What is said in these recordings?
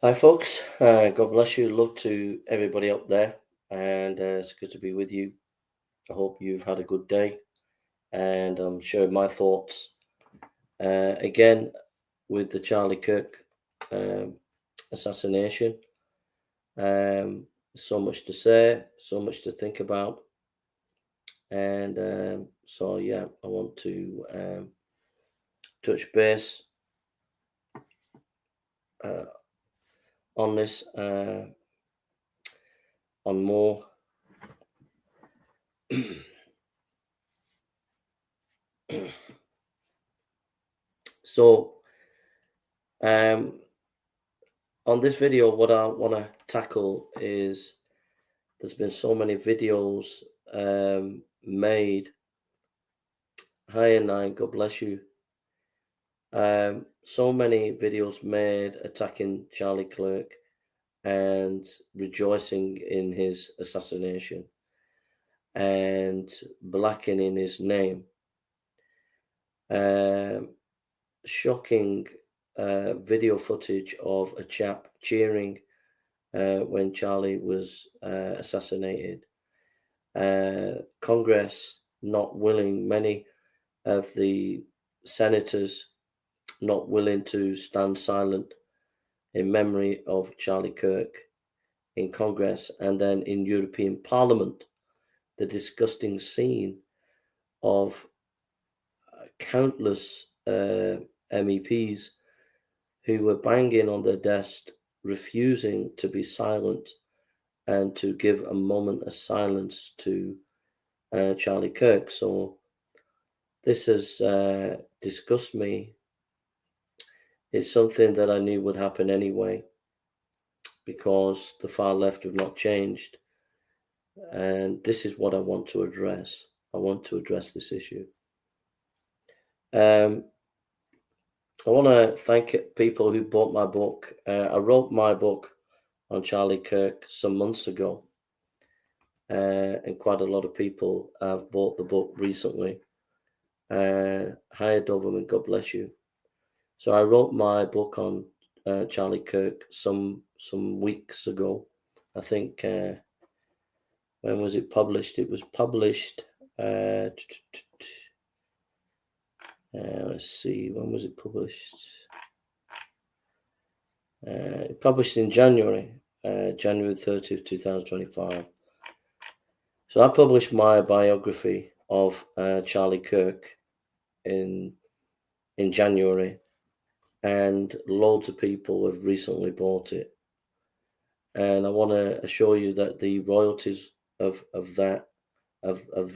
Hi, folks. God bless you. Love to everybody up there, and it's good to be with you. I hope you've had a good day, and I'm sharing my thoughts again with the Charlie Kirk um, assassination. So much to say, so much to think about, and so yeah, I want to touch base uh, on this, on more. So, um, on this video, what I want to tackle is there's been so many videos made. Hi, and nine, God bless you. So many videos made attacking Charlie Kirk and rejoicing in his assassination and blackening his name. Um, Shocking video footage of a chap cheering when Charlie was assassinated. Congress not willing, many of the senators not willing to stand silent in memory of Charlie Kirk in Congress, and then in European Parliament, the disgusting scene of countless MEPs who were banging on their desk, refusing to be silent and to give a moment of silence to Charlie Kirk. So this has disgusted me. It's something that I knew would happen anyway, because the far left have not changed. And this is what I want to address. I want to address this issue. I want to thank people who bought my book. I wrote my book on Charlie Kirk some months ago, and quite a lot of people have bought the book recently. Hi, Doberman, God bless you. So I wrote my book on Charlie Kirk some weeks ago. I think when was it published? It was published. Let's see, when was it published? Published in January, January 30th, 2025. So I published my biography of Charlie Kirk in January, and loads of people have recently bought it. And I want to assure you that the royalties of the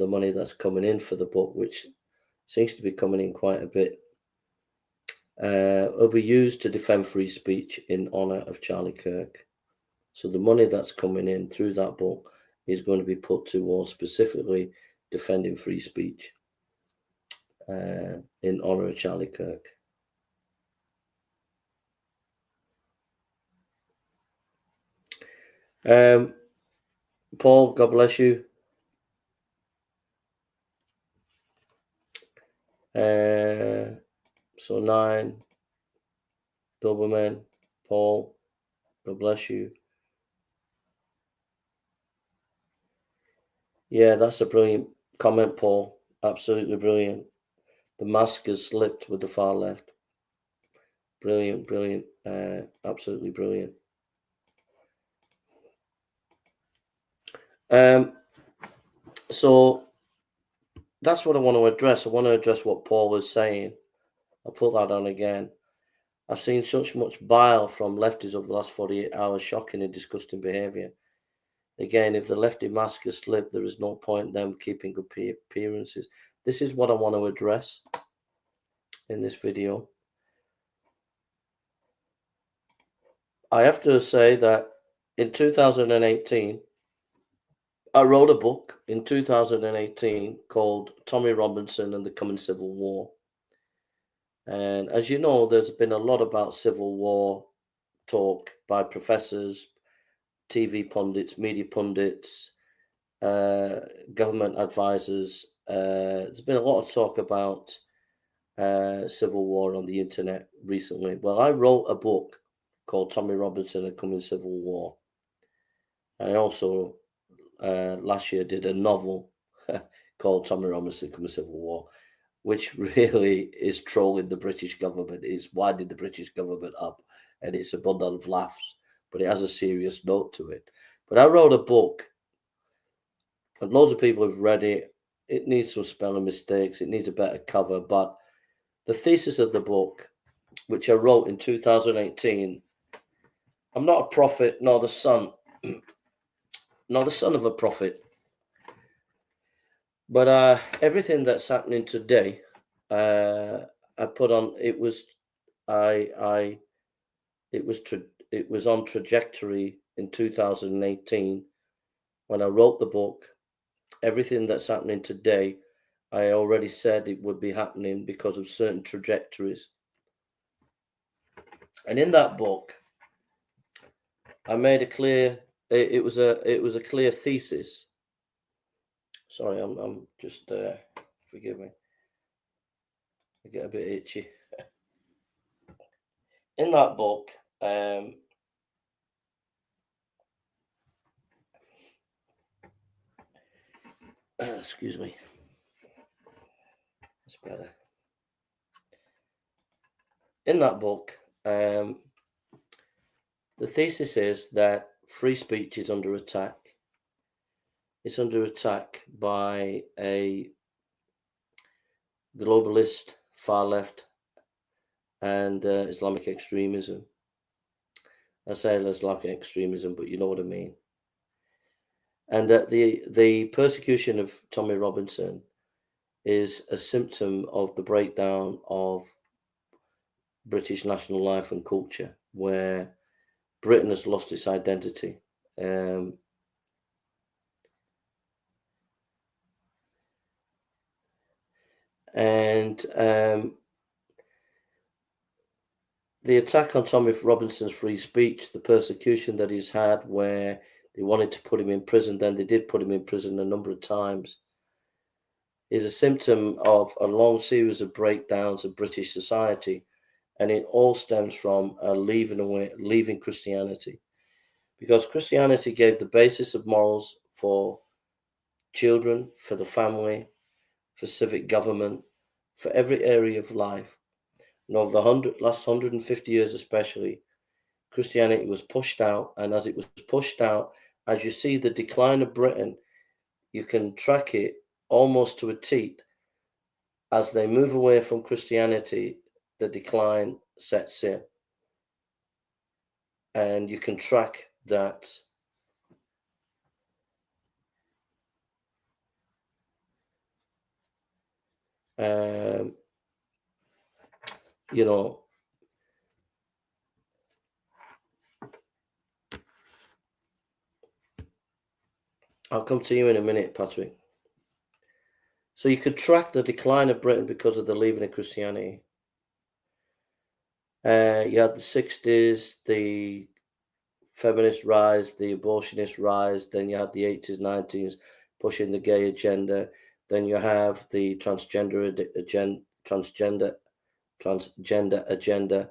money that's coming in for the book, which seems to be coming in quite a bit, will be used to defend free speech in honour of Charlie Kirk. So the money that's coming in through that book is going to be put towards specifically defending free speech in honour of Charlie Kirk. Paul, God bless you. So 9, Doberman, Paul, God bless you. Yeah, that's a brilliant comment, Paul. Absolutely brilliant. The mask has slipped with the far left. Brilliant, brilliant. Absolutely brilliant. So that's what I want to address. I want to address what Paul was saying. I'll put that on again. I've seen such much bile from lefties over the last 48 hours, shocking and disgusting behaviour. Again, if the lefty mask has slipped, there is no point in them keeping good appearances. This is what I want to address in this video. I have to say that in 2018, I wrote a book in 2018 called Tommy Robinson and the Coming Civil War. And as you know, there's been a lot about Civil War talk by professors, TV pundits, media pundits, government advisors. There's been a lot of talk about Civil War on the internet recently. Well, I wrote a book called Tommy Robinson and Coming Civil War. And I also last year did a novel called Tommy Robinson Coming Civil War, which really is trolling the British government, is winding the British government up, and it's a bundle of laughs, but it has a serious note to it. But I wrote a book, and loads of people have read it. It needs some spelling mistakes, it needs a better cover, but the thesis of the book, which I wrote in 2018, I'm not a prophet, nor the son of a prophet, but everything that's happening today, I put on. It was on trajectory in 2018 when I wrote the book. Everything that's happening today, I already said it would be happening because of certain trajectories. And in that book, I made a clear. It was a clear thesis. Sorry, I'm just forgive me. I get a bit itchy. In that book, excuse me. That's better. In that book, the thesis is that free speech is under attack. It's under attack by a globalist, far left, and Islamic extremism. I say Islamic extremism, but you know what I mean. And the persecution of Tommy Robinson is a symptom of the breakdown of British national life and culture, where Britain has lost its identity. The attack on Tommy Robinson's free speech, the persecution that he's had, where they wanted to put him in prison, then they did put him in prison a number of times, is a symptom of a long series of breakdowns of British society. And it all stems from leaving Christianity. Because Christianity gave the basis of morals for children, for the family, for civic government, for every area of life. And over the last 150 years especially, Christianity was pushed out. And as it was pushed out, as you see the decline of Britain, you can track it almost to a T. As they move away from Christianity, the decline sets in. And you can track that you know, I'll come to you in a minute, Patrick. So you could track the decline of Britain because of the leaving of Christianity. You had the 60s, the feminist rise, the abortionist rise. Then you had the 80s, 90s pushing the gay agenda. Then you have the transgender agenda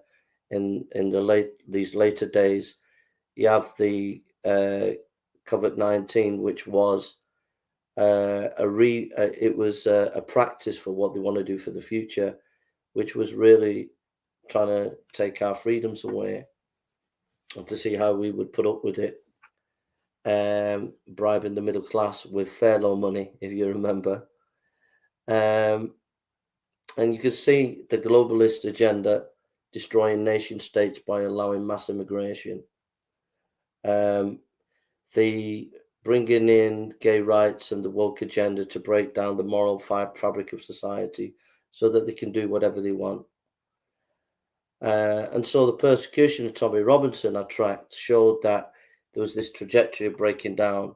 in these later days. You have the COVID-19, which was it was a practice for what they want to do for the future, which was really trying to take our freedoms away, and to see how we would put up with it, bribing the middle class with furlough money, if you remember. And you can see the globalist agenda destroying nation states by allowing mass immigration. The bringing in gay rights and the woke agenda to break down the moral fabric of society so that they can do whatever they want. And so the persecution of Tommy Robinson I tracked showed that there was this trajectory of breaking down.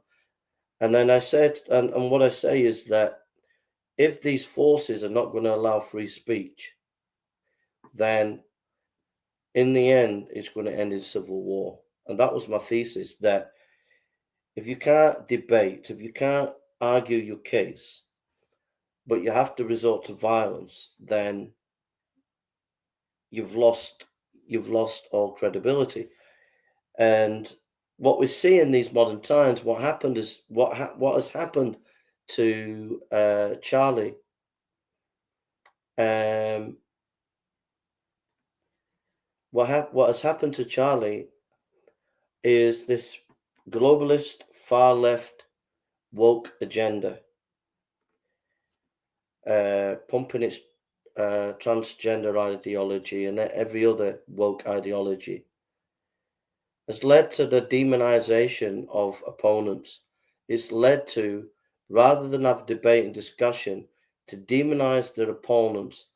And then I said, and what I say is that if these forces are not going to allow free speech, then in the end, it's going to end in civil war. And that was my thesis, that if you can't debate, if you can't argue your case, but you have to resort to violence, then you've lost you've lost all credibility. And what we see in these modern times, what happened is what has happened to Charlie. What has happened to Charlie is this globalist, far left, woke agenda, pumping its transgender ideology and every other woke ideology, has led to the demonization of opponents. It's led to, rather than have debate and discussion, to demonize their opponents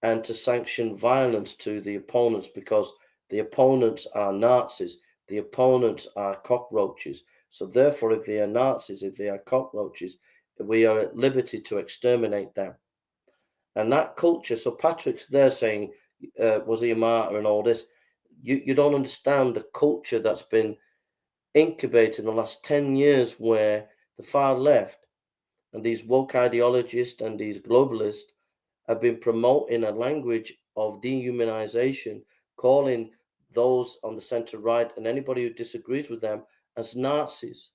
and to sanction violence to the opponents because the opponents are Nazis, the opponents are cockroaches. So therefore, if they are Nazis, if they are cockroaches, we are at liberty to exterminate them. And that culture, so Patrick's there saying, was he a martyr and all this? You don't understand the culture that's been incubated in the last 10 years where the far left and these woke ideologists and these globalists have been promoting a language of dehumanization, calling those on the center right and anybody who disagrees with them as Nazis.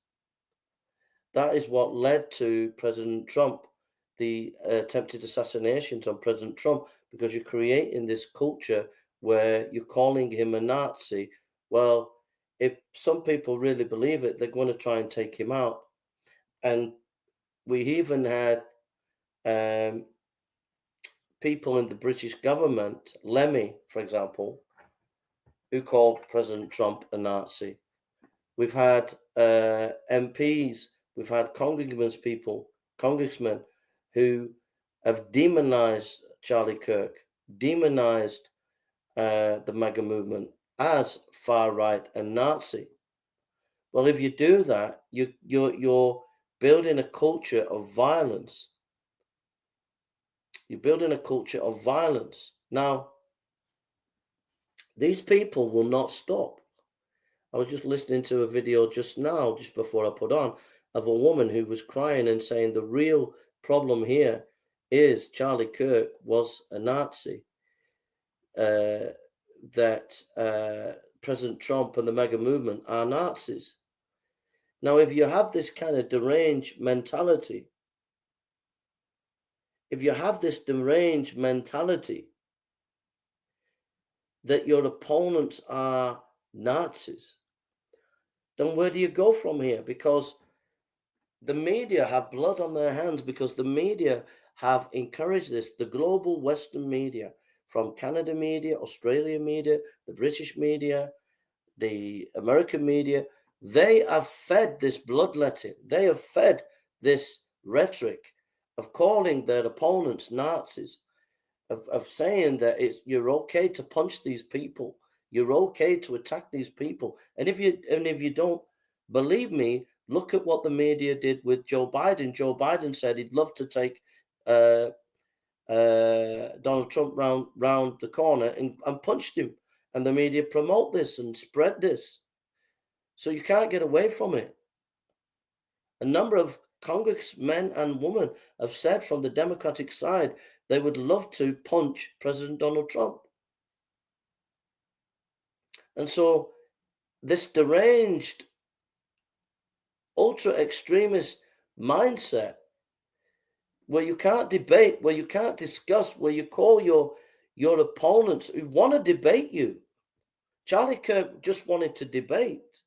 That is what led to President Trump, the attempted assassinations on President Trump, because you're creating this culture where you're calling him a Nazi. Well, if some people really believe it, they're going to try and take him out. And we even had people in the British government, Lemmy, for example, who called President Trump a Nazi. We've had MPs, we've had congressmen who have demonized Charlie Kirk, demonized the MAGA movement as far right and Nazi. Well, if you do that, you're building a culture of violence. You're building a culture of violence. Now, these people will not stop. I was just listening to a video just now, just before I put on, of a woman who was crying and saying the real problem here is Charlie Kirk was a Nazi. That President Trump and the MAGA movement are Nazis. Now, if you have this kind of deranged mentality, that your opponents are Nazis, then where do you go from here? Because the media have blood on their hands, because the media have encouraged this. The global Western media, from Canada media, Australia media, the British media, the American media, they have fed this bloodletting. They have fed this rhetoric of calling their opponents Nazis, of saying that you're okay to punch these people, you're okay to attack these people. And if you don't believe me, look at what the media did with Joe Biden. Joe Biden said he'd love to take Donald Trump round the corner and punched him. And the media promote this and spread this. So you can't get away from it. A number of congressmen and women have said from the Democratic side they would love to punch President Donald Trump. And so this deranged, ultra-extremist mindset where you can't debate, where you can't discuss, where you call your opponents who want to debate you. Charlie Kirk just wanted to debate.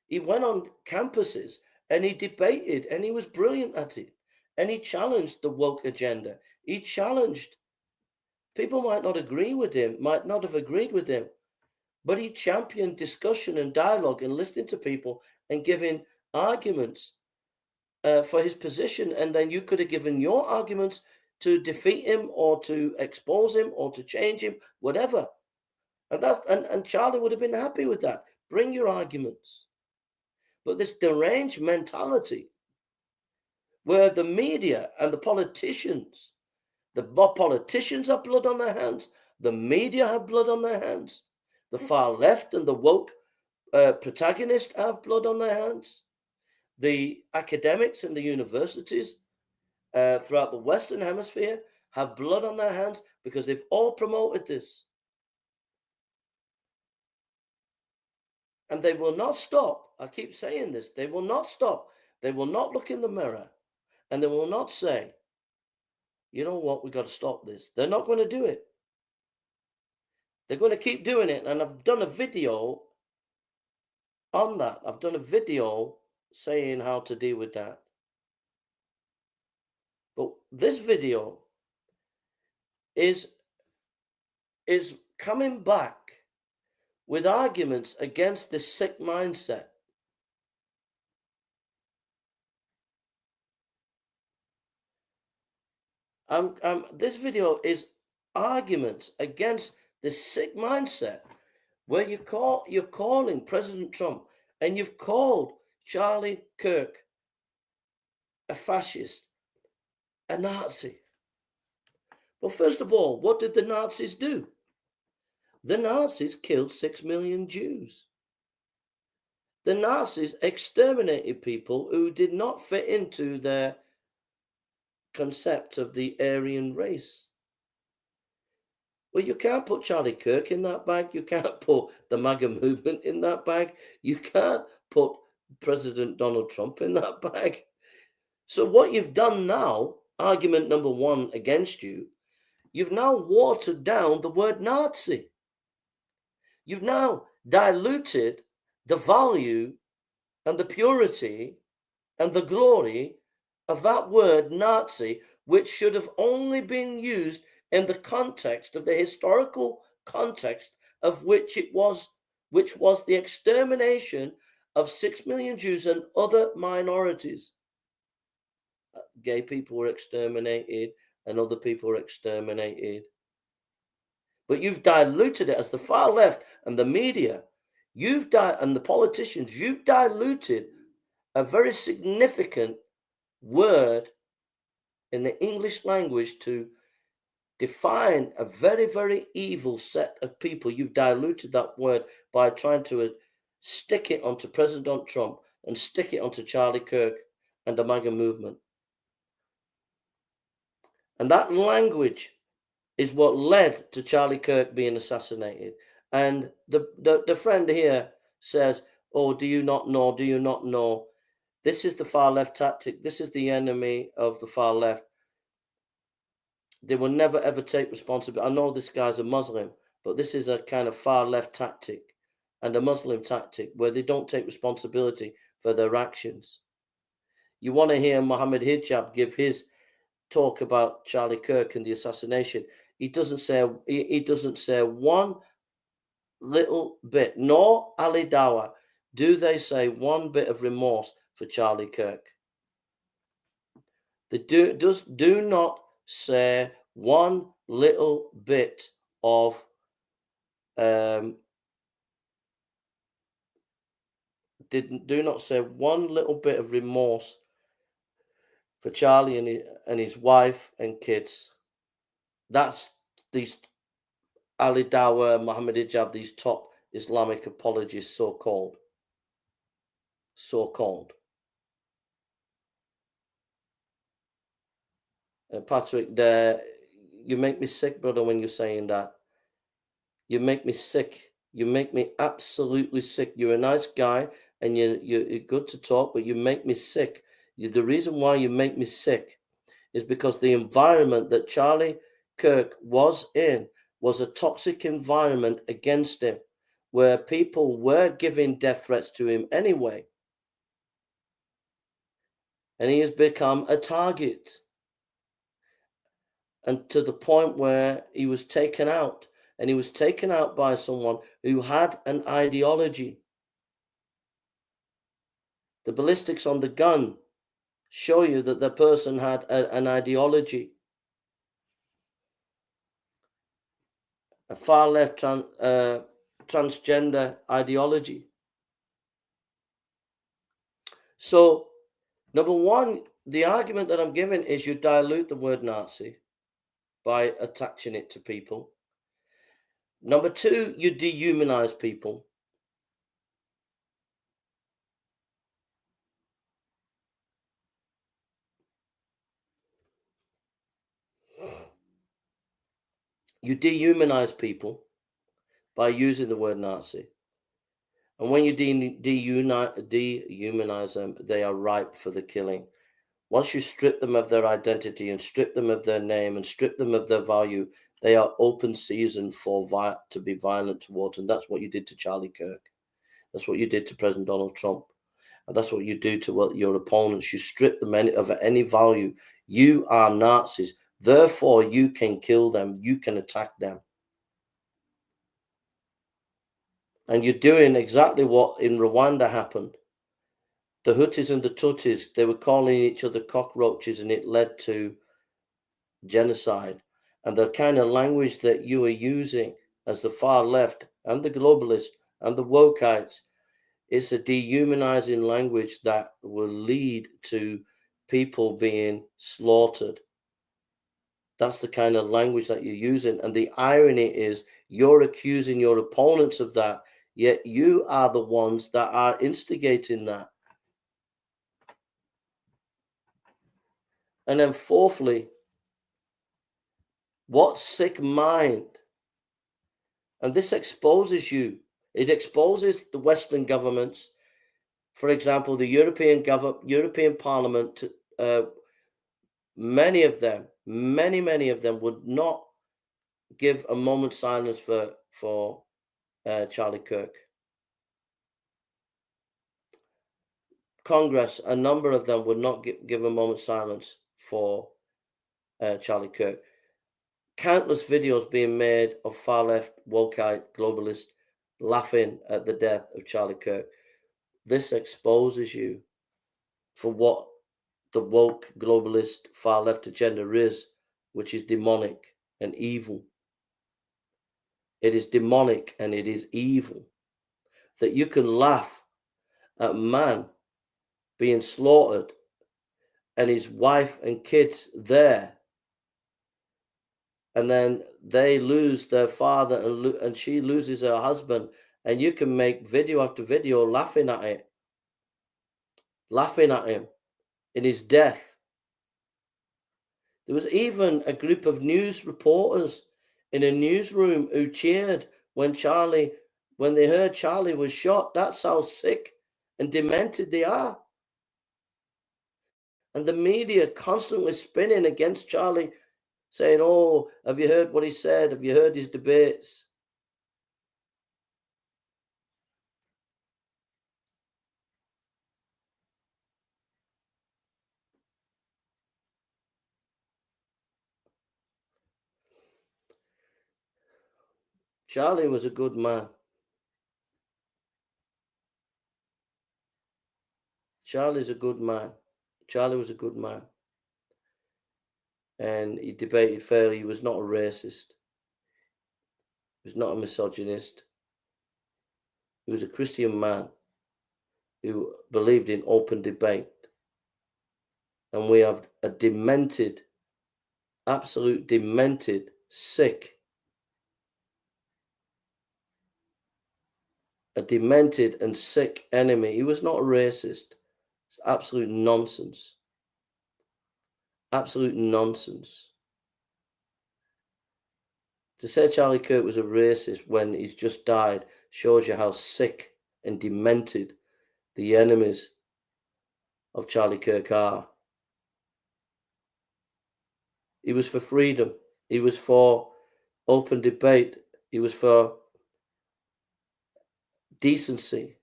He went on campuses and he debated, and he was brilliant at it. And he challenged the woke agenda. He challenged. People might not agree with him, might not have agreed with him, but he championed discussion and dialogue and listening to people and giving arguments for his position. And then you could have given your arguments to defeat him or to expose him or to change him, whatever. And Charlie would have been happy with that. Bring your arguments. But this deranged mentality where the media and the politicians have blood on their hands, the media have blood on their hands, the far left and the woke protagonists have blood on their hands, the academics in the universities throughout the Western Hemisphere have blood on their hands because they've all promoted this. And they will not stop. I keep saying this. They will not stop. They will not look in the mirror and they will not say, you know what, we've got to stop this. They're not going to do it. They're going to keep doing it. And I've done a video on that. I've done a video saying how to deal with that. But this video is coming back with arguments against this sick mindset. This video is arguments against this sick mindset where you're calling President Trump and you've called Charlie Kirk a fascist, a Nazi. Well, first of all, what did the Nazis do? The Nazis killed 6 million Jews. The Nazis exterminated people who did not fit into their concept of the Aryan race. Well, you can't put Charlie Kirk in that bag. You can't put the MAGA movement in that bag. You can't put President Donald Trump in that bag. So what you've done now, argument number one against you, you've now watered down the word Nazi. You've now diluted the value and the purity and the glory of that word Nazi, which should have only been used in the context of the historical context of which was the extermination of 6 million Jews and other minorities. Gay people were exterminated and other people were exterminated. But you've diluted it as the far left and the media, and the politicians, you've diluted a very significant word in the English language to define a very, very evil set of people. You've diluted that word by trying to stick it onto President Trump and stick it onto Charlie Kirk and the MAGA movement. And that language is what led to Charlie Kirk being assassinated. And the friend here says, oh, do you not know? Do you not know? This is the far left tactic. This is the enemy of the far left. They will never, ever take responsibility. I know this guy's a Muslim, but this is a kind of far left tactic and a Muslim tactic where they don't take responsibility for their actions. You want to hear Mohammed Hijab give his talk about Charlie Kirk and the assassination. He doesn't say one little bit, nor Ali Dawah do they say one bit of remorse for Charlie Kirk. They do not say one little bit of do not say one little bit of remorse for Charlie and his wife and kids. That's these Ali Dawah, Mohammed Hijab, these top Islamic apologists, so-called. Patrick, you make me sick, brother, when you're saying that. You make me sick. You make me absolutely sick. You're a nice guy and you're good to talk, but you make me sick. The reason why you make me sick is because the environment that Charlie Kirk was in was a toxic environment against him, where people were giving death threats to him anyway. And he has become a target. And to the point where he was taken out. And he was taken out by someone who had an ideology. The ballistics on the gun show you that the person had an ideology. A far left transgender ideology. So, number one, the argument that I'm giving is you dilute the word Nazi by attaching it to people. Number two, you dehumanize people. You dehumanize people by using the word Nazi. And when you dehumanize them, they are ripe for the killing. Once you strip them of their identity and strip them of their name and strip them of their value, they are open season to be violent towards. And that's what you did to Charlie Kirk. That's what you did to President Donald Trump. And that's what you do to your opponents. You strip them of any value. You are Nazis. Therefore, you can kill them. You can attack them. And you're doing exactly what in Rwanda happened. The Hutus and the Tutsis, they were calling each other cockroaches, and it led to genocide. And the kind of language that you are using as the far left and the globalists and the wokeites, it's a dehumanizing language that will lead to people being slaughtered. That's the kind of language that you're using. And the irony is you're accusing your opponents of that, yet you are the ones that are instigating that. And then fourthly, what sick mind? And this exposes you. It exposes the Western governments. For example, the European Parliament, many of them would not give a moment's silence for Charlie Kirk. Congress, a number of them would not give a moment's silence for Charlie Kirk. Countless videos being made of far-left, wokeite, globalists laughing at the death of Charlie Kirk. This exposes you for what the woke, globalist, far-left agenda is, which is demonic and evil. It is demonic and it is evil. That you can laugh at man being slaughtered and his wife and kids there, and then they lose their father and she loses her husband, and you can make video after video laughing at it, laughing at him in his death. There was even a group of news reporters in a newsroom who cheered when they heard Charlie was shot. That's how sick and demented they are. And the media constantly spinning against Charlie, saying, oh, have you heard what he said? Have you heard his debates? Charlie was a good man. Charlie's a good man. Charlie was a good man. And he debated fairly. He was not a racist. He was not a misogynist. He was a Christian man who believed in open debate. And we have a demented, absolute demented, sick, a demented and sick enemy. He was not a racist. It's absolute nonsense. Absolute nonsense. To say Charlie Kirk was a racist when he's just died shows you how sick and demented the enemies of Charlie Kirk are. He was for freedom. He was for open debate. He was for decency,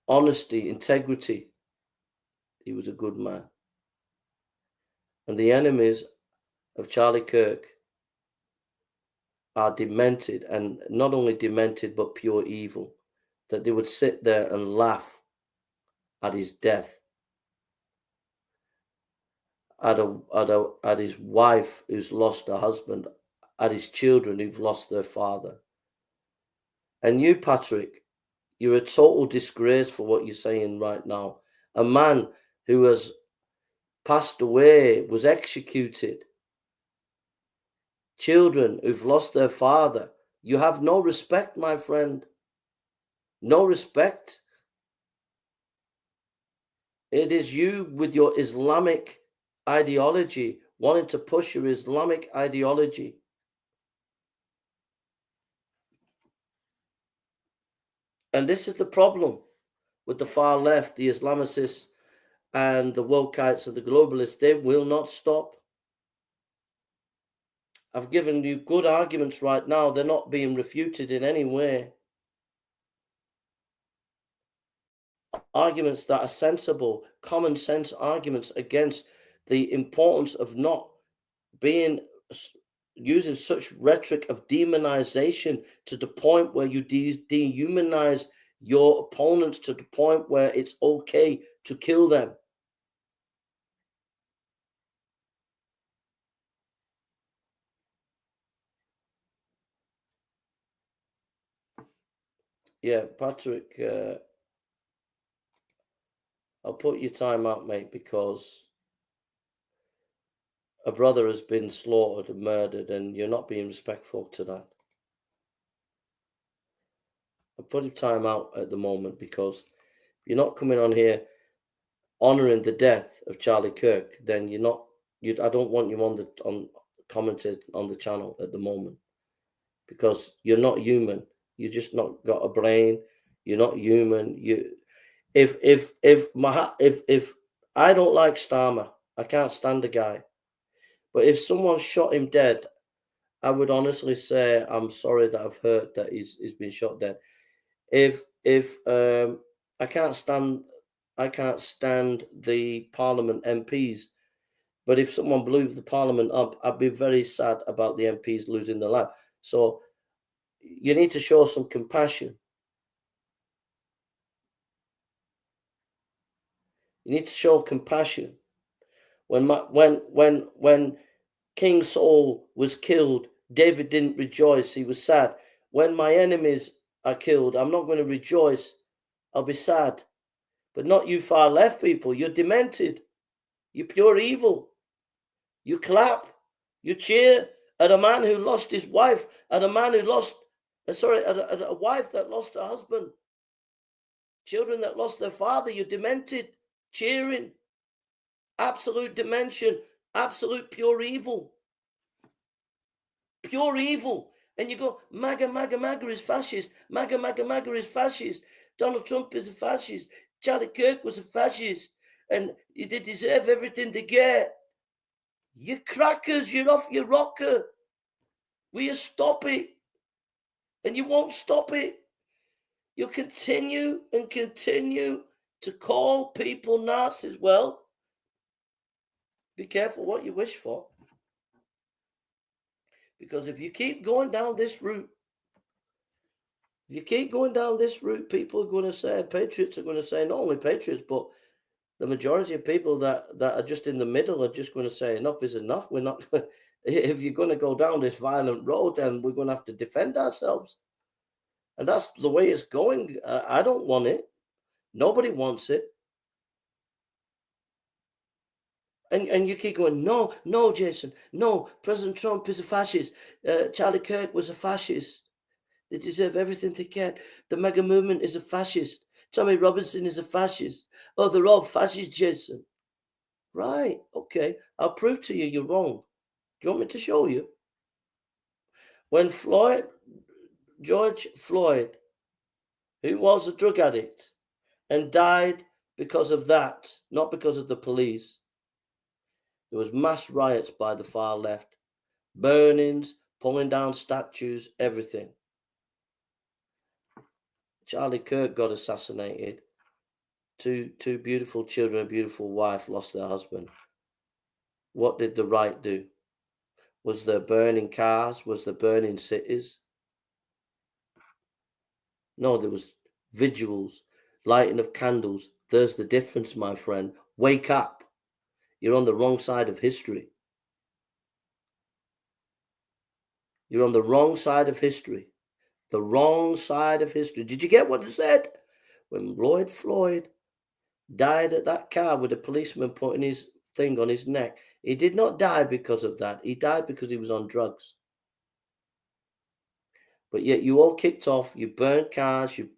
honesty, integrity. He was a good man. And the enemies of Charlie Kirk are demented, and not only demented, but pure evil, that they would sit there and laugh at his death, at his wife who's lost her husband, at his children who've lost their father. And you, Patrick, you're a total disgrace for what you're saying right now. A man who has passed away, was executed. Children who've lost their father. You have no respect, my friend. No respect. It is you with your Islamic ideology, wanting to push your Islamic ideology. And this is the problem with the far left, the Islamicists and the wokeites and the globalists. They will not stop. I've given you good arguments right now. They're not being refuted in any way. Arguments that are sensible, common sense arguments against the importance of not being using such rhetoric of demonization to the point where you dehumanize your opponents to the point where it's okay to kill them. Yeah, Patrick, I'll put your time out, mate, because a brother has been slaughtered and murdered, and you're not being respectful to that. I'll put your time out at the moment because you're not coming on here honoring the death of Charlie Kirk. Then you're not. I don't want you on commented on the channel at the moment because you're not human. You just not got a brain. You're not human. If I don't like Starmer, I can't stand the guy. But if someone shot him dead, I would honestly say I'm sorry that I've heard that he's been shot dead. If I can't stand the Parliament MPs, but if someone blew the Parliament up, I'd be very sad about the MPs losing their life. So you need to show some compassion. You need to show compassion. When King Saul was killed, David didn't rejoice. He was sad. When my enemies are killed, I'm not going to rejoice. I'll be sad. But not you far left people. You're demented. You're pure evil. You clap. You cheer at a man who lost his wife, at a man who lost, at a wife that lost her husband, children that lost their father. You're demented, cheering. Absolute dimension, absolute pure evil. Pure evil. And you go, MAGA, MAGA, MAGA is fascist. MAGA, MAGA, MAGA is fascist. Donald Trump is a fascist. Charlie Kirk was a fascist. And they deserve everything they get. You crackers, you're off your rocker. Will you stop it? And you won't stop it. You'll continue and continue to call people Nazis. Well, be careful what you wish for. Because if you keep going down this route, people are going to say, patriots are going to say, not only patriots, but the majority of people that are just in the middle are just going to say, enough is enough. We're not, if you're going to go down this violent road, then we're going to have to defend ourselves. And that's the way it's going. I don't want it. Nobody wants it. And you keep going, no, Jason, no, President Trump is a fascist. Charlie Kirk was a fascist. They deserve everything they get. The MAGA movement is a fascist. Tommy Robinson is a fascist. Oh, they're all fascists, Jason. Right, okay. I'll prove to you you're wrong. Do you want me to show you? When George Floyd, who was a drug addict and died because of that, not because of the police, there was mass riots by the far left, burnings, pulling down statues, everything. Charlie Kirk got assassinated. Two beautiful children, a beautiful wife lost their husband. What did the right do? Was there burning cars? Was there burning cities? No, there was vigils, lighting of candles. There's the difference, my friend. Wake up. You're on the wrong side of history. You're on the wrong side of history. The wrong side of history. Did you get what it said? When Lloyd Floyd died at that car with a policeman putting his thing on his neck, he did not die because of that. He died because he was on drugs. But yet you all kicked off. You burned cars. You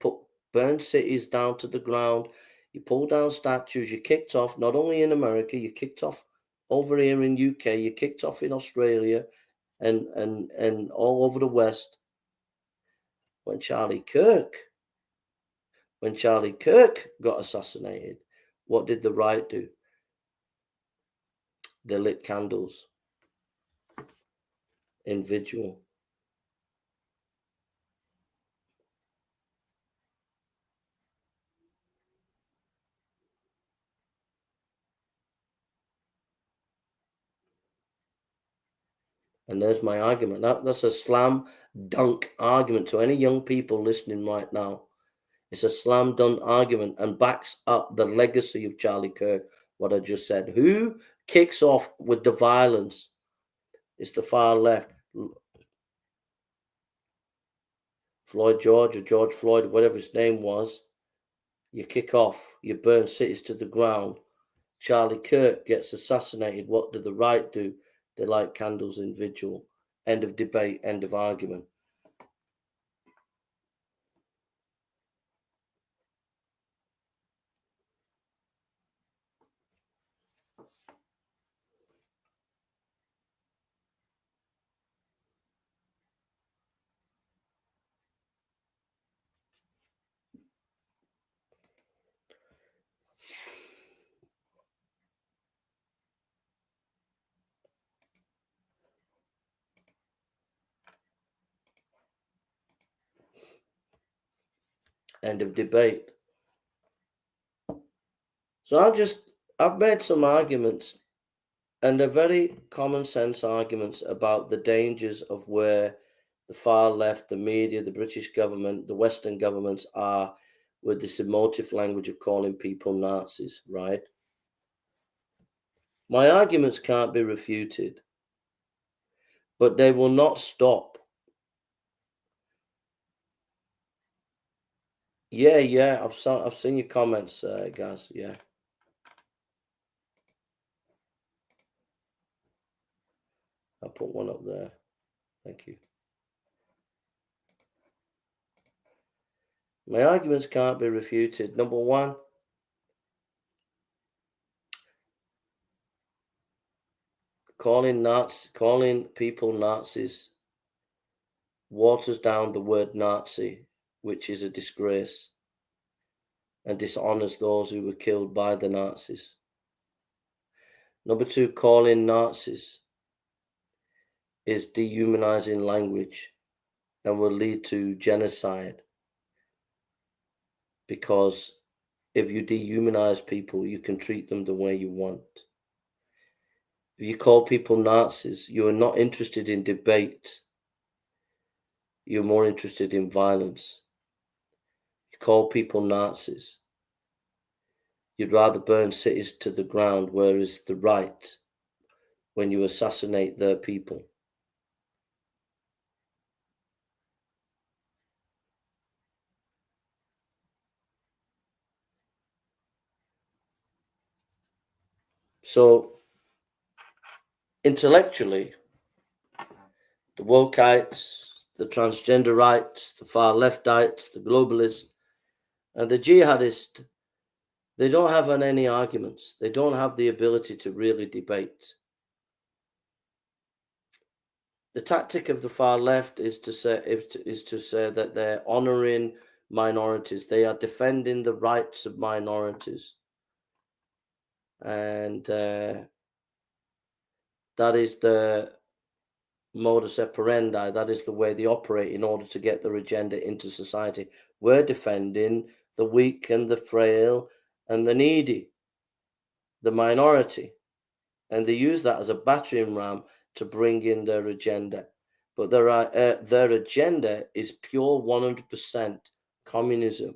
burned cities down to the ground. You pulled down statues. You kicked off, not only in America, you kicked off over here in UK. You kicked off in Australia and all over the West. When Charlie Kirk When Charlie Kirk got assassinated, what did the right do? They lit candles in vigil. And there's my argument. That's a slam dunk argument to any young people listening right now. It's a slam dunk argument and backs up the legacy of Charlie Kirk, what I just said. Who kicks off with the violence? It's the far left. Floyd George or George Floyd, whatever his name was. You kick off, you burn cities to the ground. Charlie Kirk gets assassinated. What do the right do? They light candles in vigil. End of debate, end of argument. End of debate. So I've made some arguments, and they're very common sense arguments about the dangers of where the far left, the media, the British government, the Western governments are with this emotive language of calling people Nazis, right? My arguments can't be refuted, but they will not stop. Yeah, I've seen your comments, guys. Yeah, I'll put one up there. Thank you. My arguments can't be refuted. Number one, calling people Nazis waters down the word Nazi, which is a disgrace, and dishonors those who were killed by the Nazis. Number two, calling Nazis is dehumanizing language and will lead to genocide, because if you dehumanize people, you can treat them the way you want. If you call people Nazis, you are not interested in debate. You're more interested in violence. You call people Nazis. You'd rather burn cities to the ground, whereas the right, when you assassinate their people. So, intellectually, the wokeites, the transgender rights, the far leftites, the globalists, and the jihadists, they don't have any arguments. They don't have the ability to really debate. The tactic of the far left is to say that they're honoring minorities. They are defending the rights of minorities, and that is the modus operandi. That is the way they operate in order to get their agenda into society. We're defending the weak and the frail and the needy, the minority, and they use that as a battering ram to bring in their agenda. But their agenda is pure 100% communism,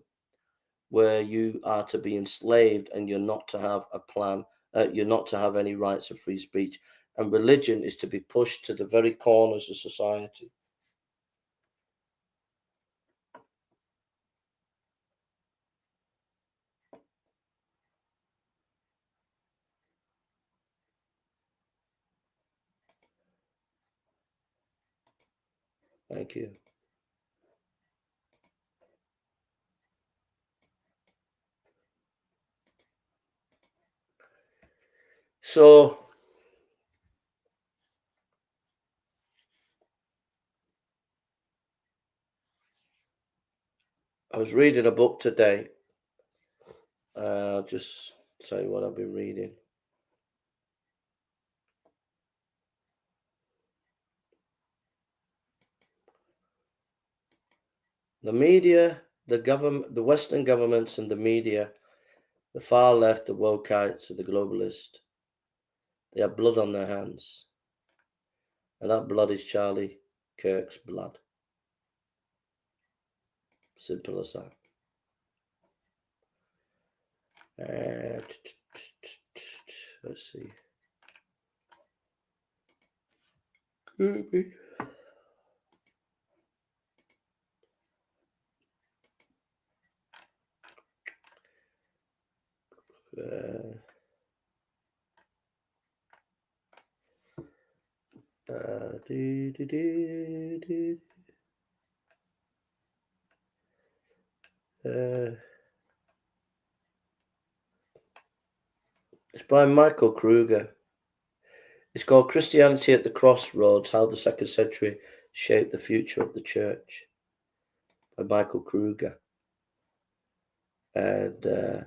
where you are to be enslaved and you're not to have a plan, you're not to have any rights of free speech. And religion is to be pushed to the very corners of society. Thank you. So, was reading a book today. I'll just tell you what I've been reading. The media, the government, the Western governments and the media, the far left, the wokeites, the globalists, they have blood on their hands. And that blood is Charlie Kirk's blood. Simple as that. Let's see. It's by Michael Kruger. It's called Christianity at the Crossroads, How the Second Century Shaped the Future of the Church, by Michael Kruger. And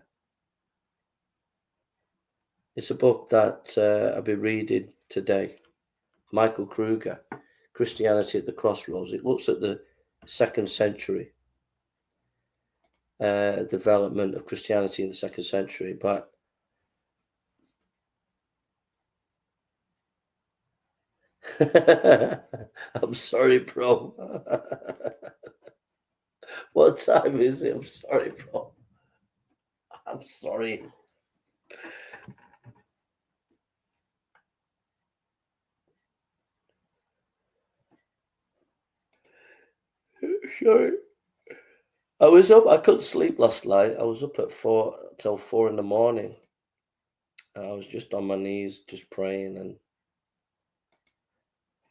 it's a book that I'll be reading today. Michael Kruger, Christianity at the Crossroads. It looks at the second century development of Christianity in the second century. But I'm sorry, bro. What time is it? I'm sorry, bro. I'm sorry. Sorry. I was up. I couldn't sleep last night. I was up at 4 till 4 in the morning. I was just on my knees, just praying, and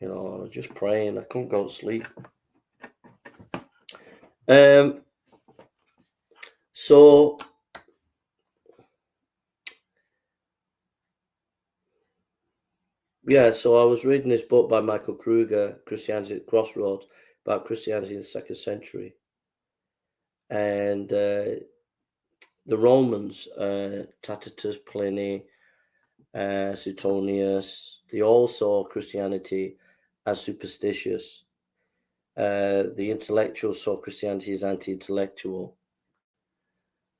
I was just praying. I couldn't go to sleep. So I was reading this book by Michael Kruger, Christianity at the Crossroads, about Christianity in the second century. And the Romans, Tacitus, Pliny, Suetonius, they all saw Christianity as superstitious. The intellectuals saw Christianity as anti-intellectual.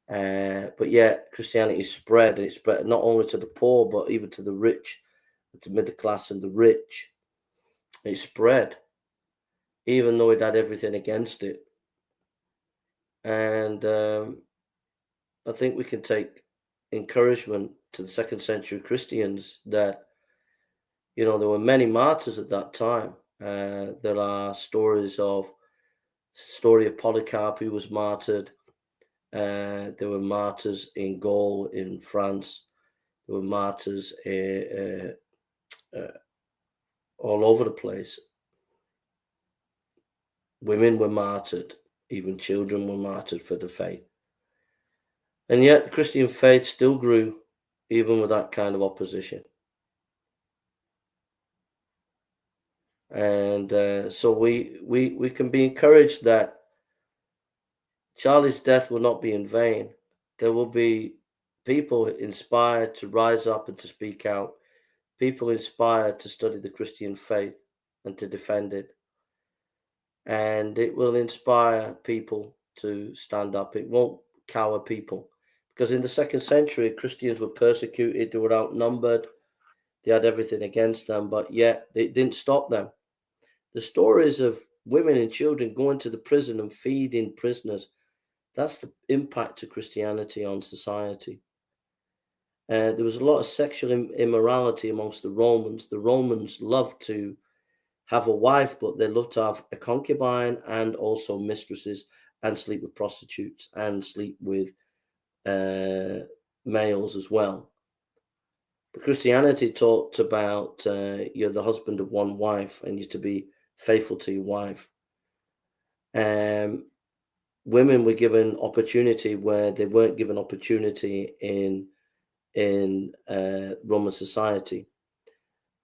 But yet Christianity spread, and it spread not only to the poor, but even to the rich, to the middle class and the rich. It spread, even though it had everything against it. And I think we can take encouragement to the second century Christians that, there were many martyrs at that time. There are story of Polycarp, who was martyred. There were martyrs in Gaul, in France. There were martyrs all over the place. Women were martyred. Even children were martyred for the faith. And yet the Christian faith still grew, even with that kind of opposition. And so we can be encouraged that Charlie's death will not be in vain. There will be people inspired to rise up and to speak out, people inspired to study the Christian faith and to defend it. And it will inspire people to stand up. It won't cower people. Because in the second century, Christians were persecuted, they were outnumbered, they had everything against them, but yet it didn't stop them. The stories of women and children going to the prison and feeding prisoners, that's the impact of Christianity on society. There was a lot of sexual immorality amongst the Romans. The Romans loved to have a wife, but they loved to have a concubine and also mistresses, and sleep with prostitutes and sleep with males as well. But Christianity talked about you're the husband of one wife and you're to be faithful to your wife. Women were given opportunity where they weren't given opportunity in Roman society.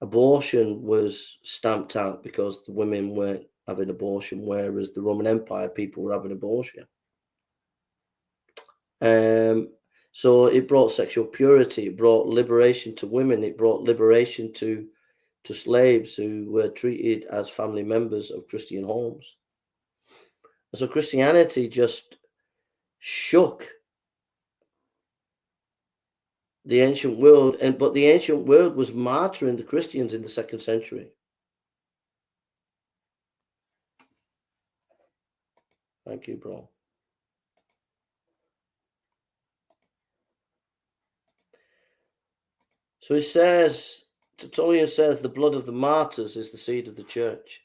Abortion was stamped out because the women weren't having abortion, whereas the Roman Empire people were having abortion. So it brought sexual purity, it brought liberation to women, it brought liberation to slaves who were treated as family members of Christian homes. And so Christianity just shook the ancient world, but the ancient world was martyring the Christians in the 2nd century. Thank you, bro. So it says, Tertullian says, the blood of the martyrs is the seed of the church.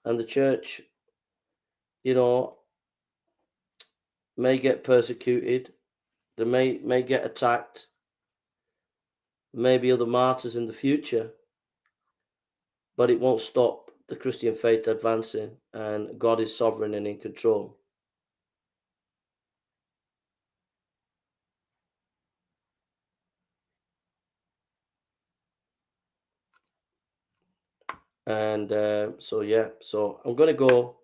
And the church, may get persecuted, they may get attacked, maybe other martyrs in the future, but it won't stop the Christian faith advancing, and God is sovereign and in control. And so I'm going to go.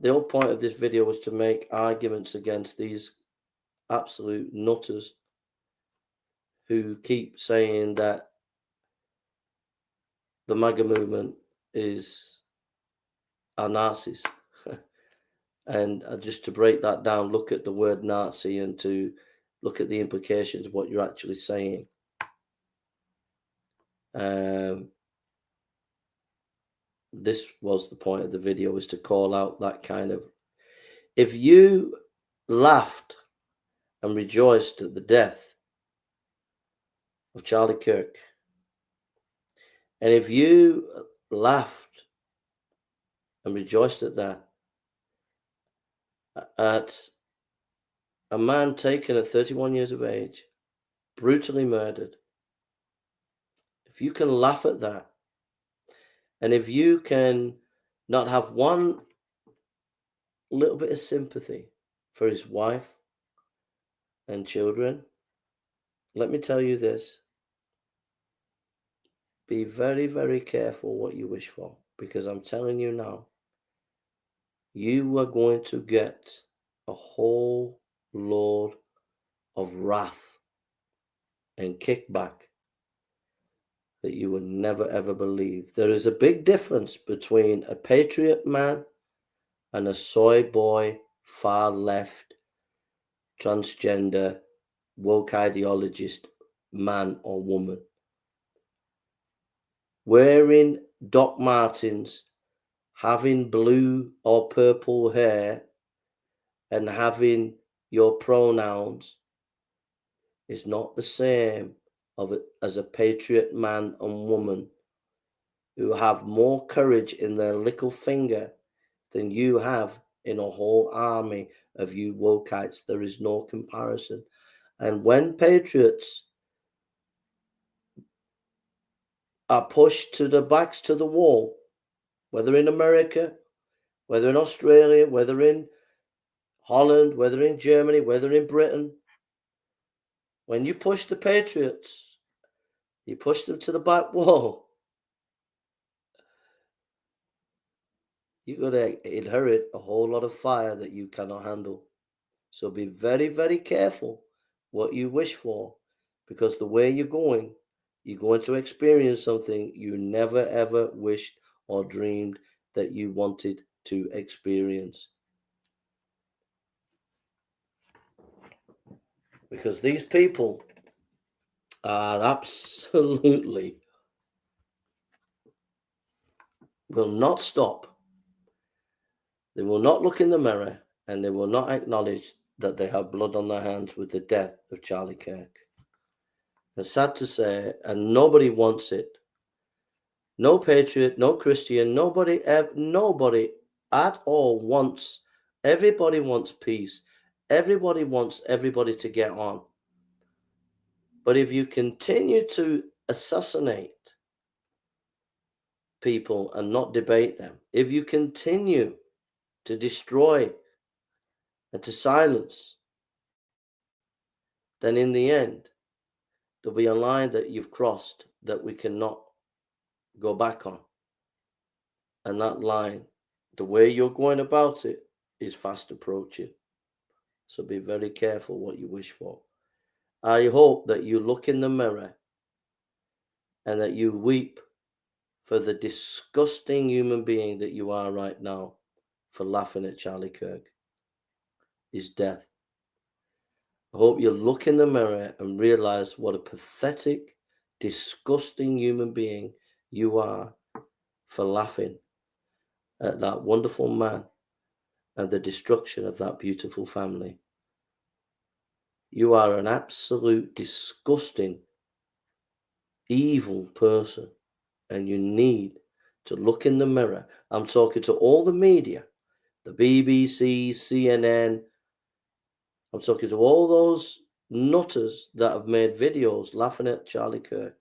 The whole point of this video was to make arguments against these absolute nutters who keep saying that the MAGA movement are Nazis. And just to break that down, look at the word Nazi and to look at the implications of what you're actually saying. This was the point of the video, was to call out that kind of... If you laughed and rejoiced at the death of Charlie Kirk, and if you laughed and rejoiced at that, at a man taken at 31 years of age, brutally murdered, if you can laugh at that, and if you can not have one little bit of sympathy for his wife and children, let me tell you this: be very, very careful what you wish for, because I'm telling you now, you are going to get a whole load of wrath and kickback that you would never ever believe. There is a big difference between a patriot man and a soy boy, far left, transgender, woke ideologist man or woman. Wearing Doc Martens, having blue or purple hair, and having your pronouns is not the same as a patriot man and woman who have more courage in their little finger than you have in a whole army of you wokeites. There is no comparison. And when patriots are pushed to the backs to the wall, whether in America, whether in Australia, whether in Holland, whether in Germany, whether in Britain, when you push the patriots, you push them to the back wall, you're going to inherit a whole lot of fire that you cannot handle. So be very, very careful what you wish for, because the way you're going to experience something you never ever wished or dreamed that you wanted to experience. Because these people are absolutely will not stop. They will not look in the mirror, and they will not acknowledge that they have blood on their hands with the death of Charlie Kirk. It's sad to say, and nobody wants it. No patriot, no Christian, nobody at all wants. Everybody wants peace. Everybody wants everybody to get on. But if you continue to assassinate people and not debate them, if you continue to destroy and to silence, then in the end, there'll be a line that you've crossed that we cannot go back on. And that line, the way you're going about it, is fast approaching. So be very careful what you wish for. I hope that you look in the mirror and that you weep for the disgusting human being that you are right now for laughing at Charlie Kirk. His death. I hope you look in the mirror and realize what a pathetic, disgusting human being you are for laughing at that wonderful man and the destruction of that beautiful family. You are an absolute disgusting, evil person, and you need to look in the mirror. I'm talking to all the media, the BBC, CNN. I'm talking to all those nutters that have made videos laughing at Charlie Kirk.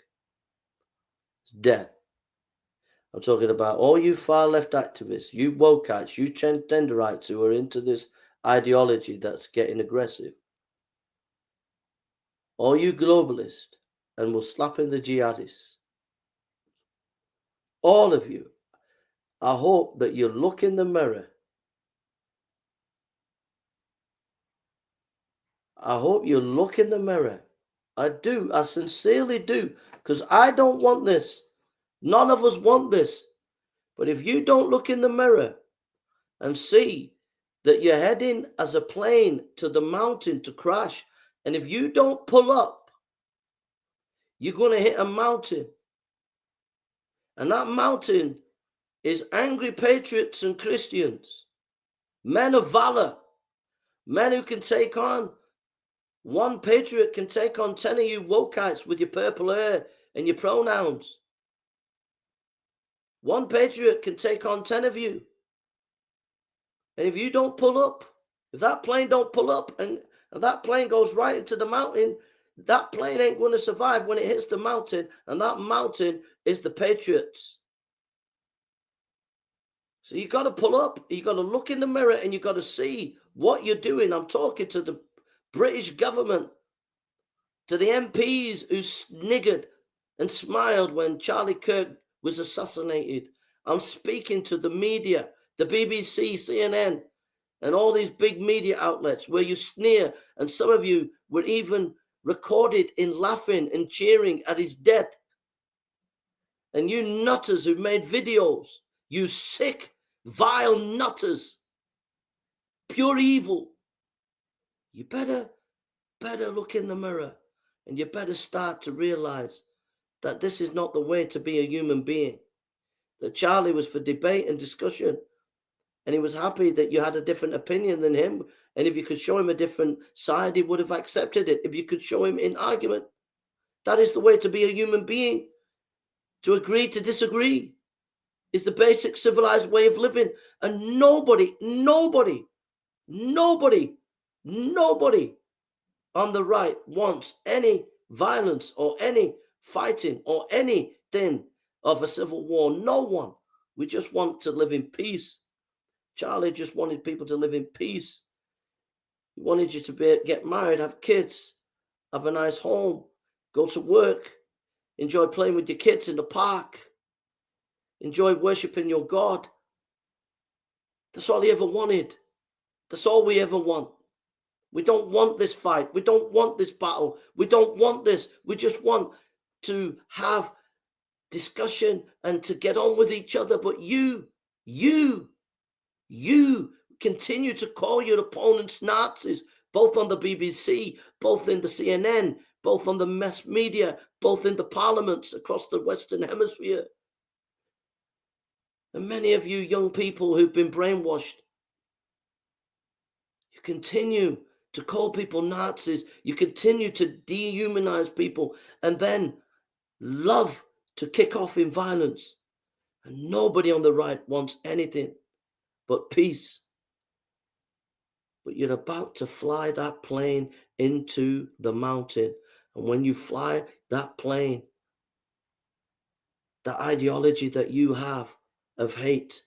Death. I'm talking about all you far left activists, you wokeites, you transgenderites who are into this ideology that's getting aggressive. All you globalists, and will slap in the jihadists. All of you, I hope that you look in the mirror. I hope you look in the mirror. I do. I sincerely do. Because I don't want this. None of us want this. But if you don't look in the mirror and see that you're heading as a plane to the mountain to crash, and if you don't pull up, you're going to hit a mountain. And that mountain is angry patriots and Christians, men of valor, men who can take on, one patriot can take on 10 of you wokeites with your purple hair and your pronouns. One patriot can take on 10 of you. And if you don't pull up, if that plane don't pull up and that plane goes right into the mountain, that plane ain't going to survive when it hits the mountain, and that mountain is the patriots. So you got to pull up, you got to look in the mirror, and you got to see what you're doing. I'm talking to the British government, to the MPs who sniggered and smiled when Charlie Kirk was assassinated. I'm speaking to the media, the BBC, CNN, and all these big media outlets where you sneer, and some of you were even recorded in laughing and cheering at his death. And you nutters who've made videos, you sick, vile nutters, pure evil, you better look in the mirror, and you better start to realize that this is not the way to be a human being. That Charlie was for debate and discussion, and he was happy that you had a different opinion than him, and if you could show him a different side, he would have accepted it. If you could show him in argument, that is the way to be a human being. To agree to disagree is the basic civilized way of living, and nobody on the right wants any violence or any fighting or anything of a civil war. No one. We just want to live in peace. Charlie just wanted people to live in peace. He wanted you to get married, have kids, have a nice home, go to work, enjoy playing with your kids in the park, enjoy worshiping your God. That's all he ever wanted. That's all we ever want. We don't want this fight. We don't want this battle. We don't want this. We just want to have discussion and to get on with each other. But you continue to call your opponents Nazis, both on the BBC, both in the CNN, both on the mass media, both in the parliaments across the Western Hemisphere. And many of you young people who've been brainwashed, you continue to call people Nazis, you continue to dehumanize people, and then love to kick off in violence. And nobody on the right wants anything but peace. But you're about to fly that plane into the mountain. And when you fly that plane, the ideology that you have of hate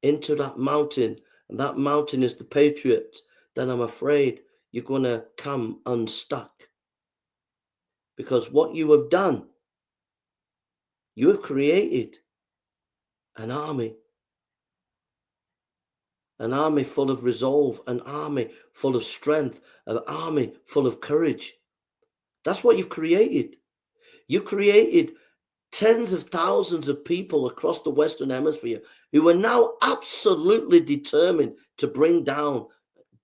into that mountain, and that mountain is the patriot, then I'm afraid you're going to come unstuck. Because what you have done, you have created an army. an army full of resolve, an army full of strength, an army full of courage. That's what you've created. You created tens of thousands of people across the Western Hemisphere who are now absolutely determined to bring down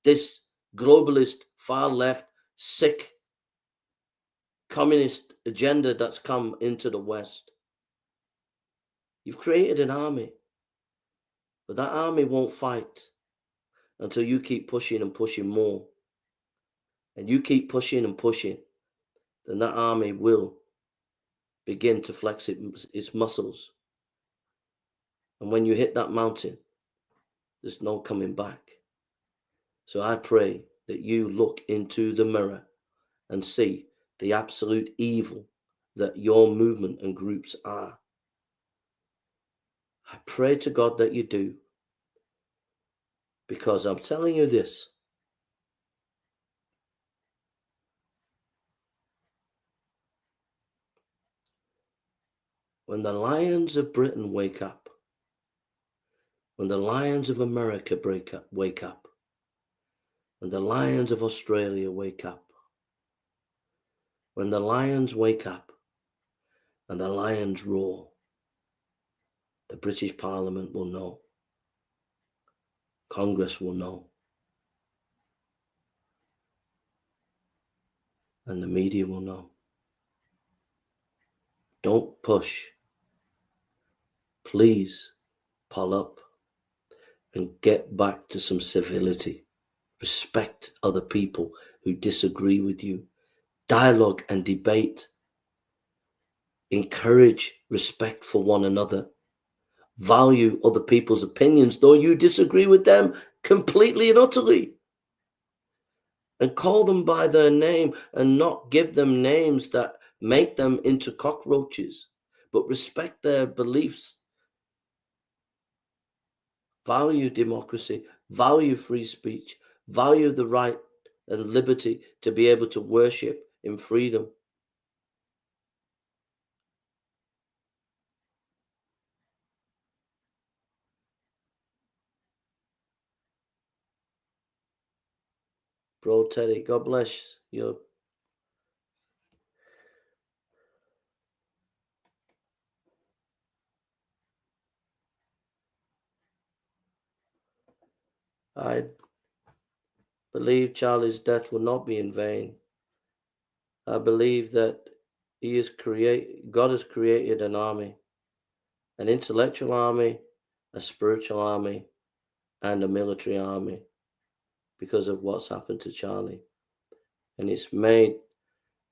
this globalist, far left, sick communist agenda that's come into the West. You've created an army, but that army won't fight until you keep pushing and pushing more. And you keep pushing and pushing, then that army will begin to flex its muscles. And when you hit that mountain, there's no coming back. So I pray that you look into the mirror and see the absolute evil that your movement and groups are. I pray to God that you do, because I'm telling you this. When the lions of Britain wake up, when the lions of America wake up, when the lions of Australia wake up, when the lions wake up and the lions roar, the British Parliament will know. Congress will know. And the media will know. Don't push. Please pull up and get back to some civility. Respect other people who disagree with you. Dialogue and debate. Encourage respect for one another. Value other people's opinions, though you disagree with them completely and utterly. And call them by their name and not give them names that make them into cockroaches, but respect their beliefs. Value democracy, value free speech, value the right and liberty to be able to worship in freedom. Bro, Teddy, God bless you. I believe Charlie's death will not be in vain. I believe that God has created an army, an intellectual army, a spiritual army, and a military army because of what's happened to Charlie. And it's made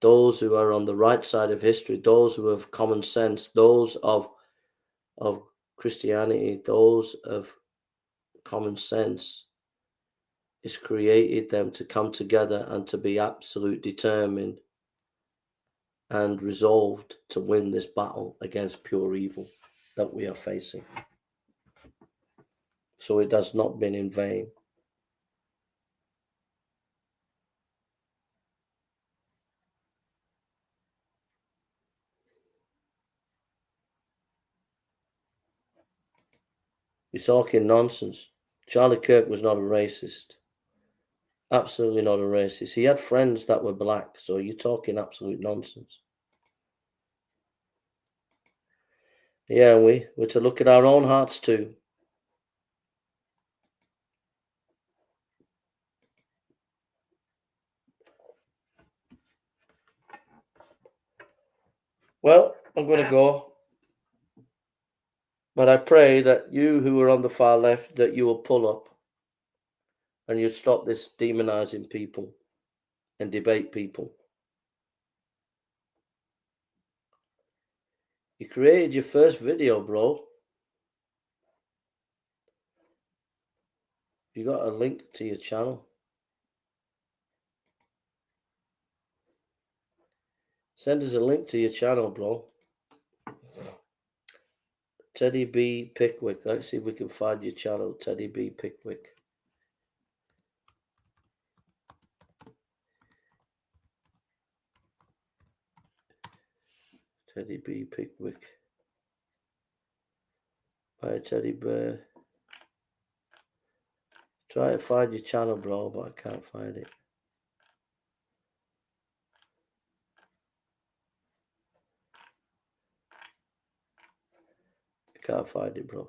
those who are on the right side of history, those who have common sense, those of Christianity, those of common sense, it's created them to come together and to be absolutely determined and resolved to win this battle against pure evil that we are facing. So it has not been in vain. You're talking nonsense. Charlie Kirk was not a racist. Absolutely not a racist. He had friends that were black, so you're talking absolute nonsense. Yeah, we're to look at our own hearts too. Well, I'm going to go. But I pray that you who are on the far left, that you will pull up and you stop this demonizing people and debate people. You created your first video, bro. You got a link to your channel. Send us a link to your channel, bro. Teddy B. Pickwick. Let's see if we can find your channel, Teddy B. Pickwick. Teddy B. Pickwick. By Teddy Bear. Try to find your channel, bro, but I can't find it. I can't find it, bro.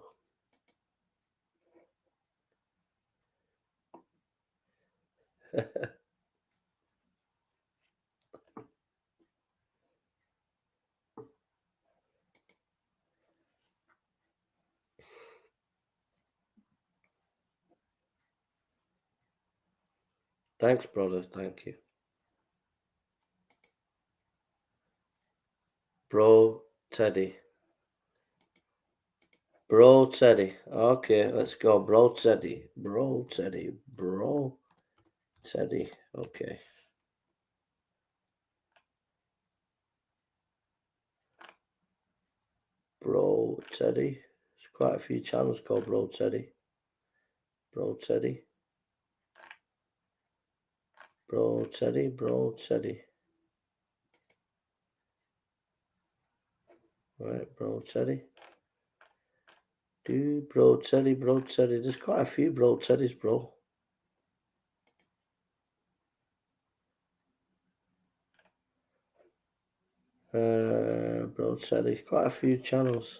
Thanks, brother. Thank you. Bro Teddy. Bro Teddy. Okay, let's go. Bro Teddy. Bro Teddy. Bro Teddy. Okay. Bro Teddy. There's quite a few channels called Bro Teddy. Bro Teddy. Bro Teddy. Bro Teddy. Right, Bro Teddy. Dude, Bro Teddy, Bro Teddy. There's quite a few Bro Teddys, bro. Bro Teddy. Quite a few channels.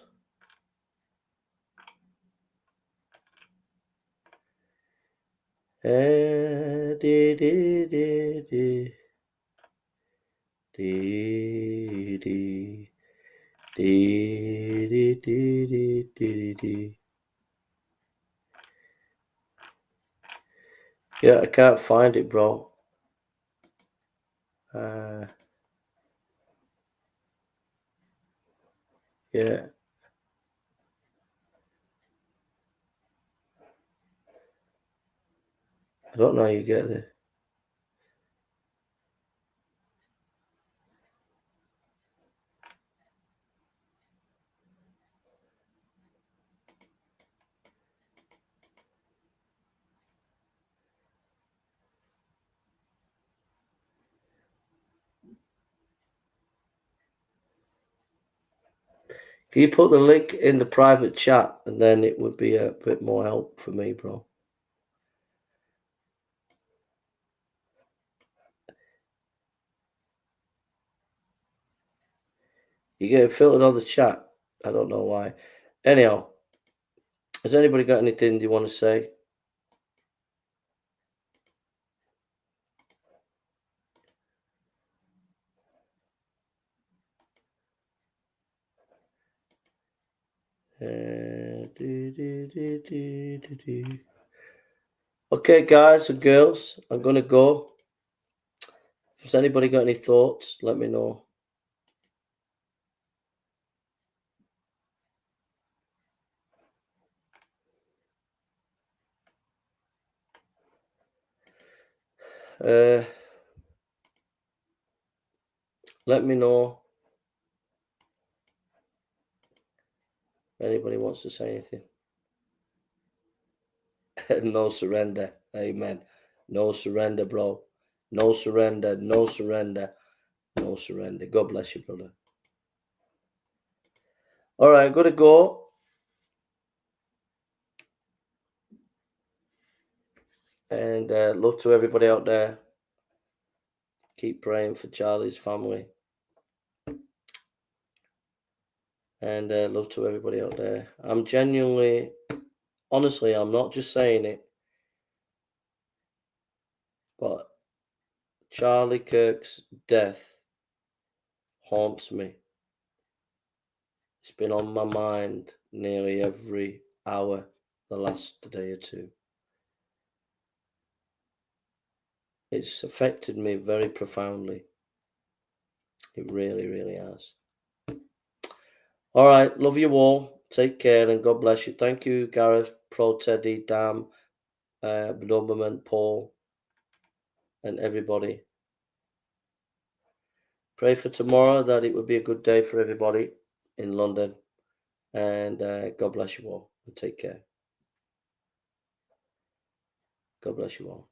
Dee dee dee dee. Dee dee. Dee dee dee dee dee dee. Yeah, I can't find it, bro. Yeah. I don't know how you get there. Can you put the link in the private chat, and then it would be a bit more help for me, bro? You get filtered on the chat. I don't know why. Anyhow, has anybody got anything you want to say? Okay, guys and girls, I'm gonna go. Has anybody got any thoughts? Let me know. Let me know if anybody wants to say anything. No surrender. Amen. No surrender, bro. No surrender. No surrender. No surrender. God bless you, brother. All right, I'm going to go. And love to everybody out there. Keep praying for Charlie's family. And love to everybody out there. I'm genuinely, honestly, I'm not just saying it, but Charlie Kirk's death haunts me. It's been on my mind nearly every hour the last day or two. It's affected me very profoundly. It really, really has. All right, love you all. Take care and God bless you. Thank you, Gareth, Pro Teddy, Dam, Doberman, Paul, and everybody. Pray for tomorrow that it would be a good day for everybody in London. And God bless you all and take care. God bless you all.